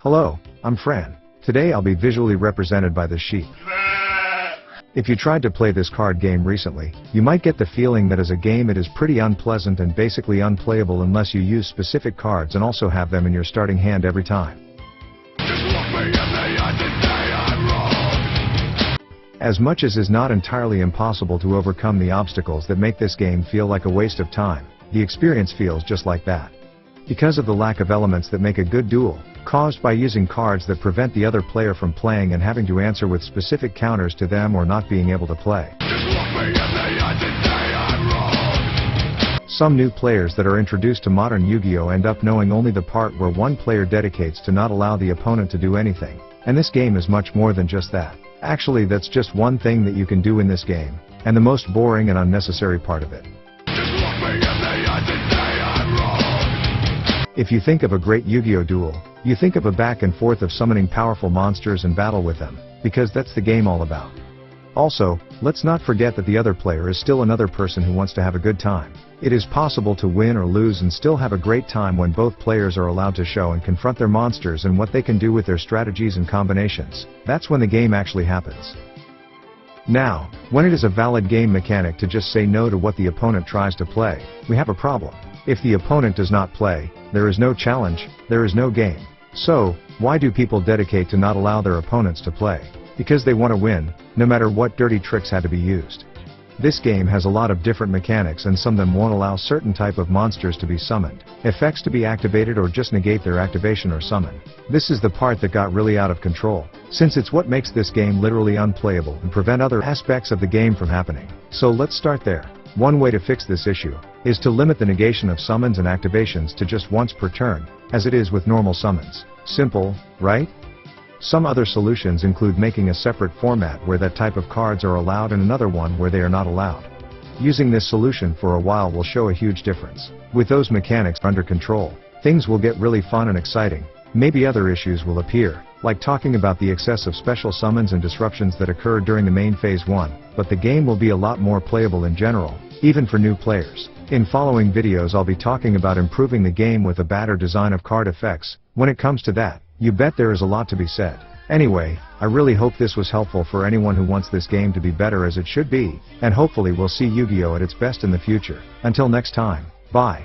Hello, I'm Fran. Today I'll be visually represented by this sheep. If you tried to play this card game recently, you might get the feeling that as a game it is pretty unpleasant and basically unplayable unless you use specific cards and also have them in your starting hand every time. As much as is not entirely impossible to overcome the obstacles that make this game feel like a waste of time, the experience feels just like that. Because of the lack of elements that make a good duel, caused by using cards that prevent the other player from playing and having to answer with specific counters to them or not being able to play. Some new players that are introduced to modern Yu-Gi-Oh end up knowing only the part where one player dedicates to not allow the opponent to do anything, and this game is much more than just that. Actually, that's just one thing that you can do in this game, and the most boring and unnecessary part of it. If you think of a great Yu-Gi-Oh duel, you think of a back and forth of summoning powerful monsters and battle with them, because that's the game all about. Also, let's not forget that the other player is still another person who wants to have a good time. It is possible to win or lose and still have a great time when both players are allowed to show and confront their monsters and what they can do with their strategies and combinations. That's when the game actually happens. Now, when it is a valid game mechanic to just say no to what the opponent tries to play, we have a problem. If the opponent does not play, there is no challenge, there is no game. So, why do people dedicate to not allow their opponents to play? Because they want to win, no matter what dirty tricks had to be used. This game has a lot of different mechanics and some of them won't allow certain type of monsters to be summoned, effects to be activated or just negate their activation or summon. This is the part that got really out of control, since it's what makes this game literally unplayable and prevent other aspects of the game from happening. So let's start there. One way to fix this issue is to limit the negation of summons and activations to just once per turn, as it is with normal summons. Simple, right? Some other solutions include making a separate format where that type of cards are allowed and another one where they are not allowed. Using this solution for a while will show a huge difference. With those mechanics under control, things will get really fun and exciting. Maybe other issues will appear, like talking about the excess of special summons and disruptions that occur during the main phase 1, but the game will be a lot more playable in general, even for new players. In following videos I'll be talking about improving the game with a better design of card effects. When it comes to that, you bet there is a lot to be said. Anyway, I really hope this was helpful for anyone who wants this game to be better as it should be, and hopefully we'll see Yu-Gi-Oh at its best in the future. Until next time, bye.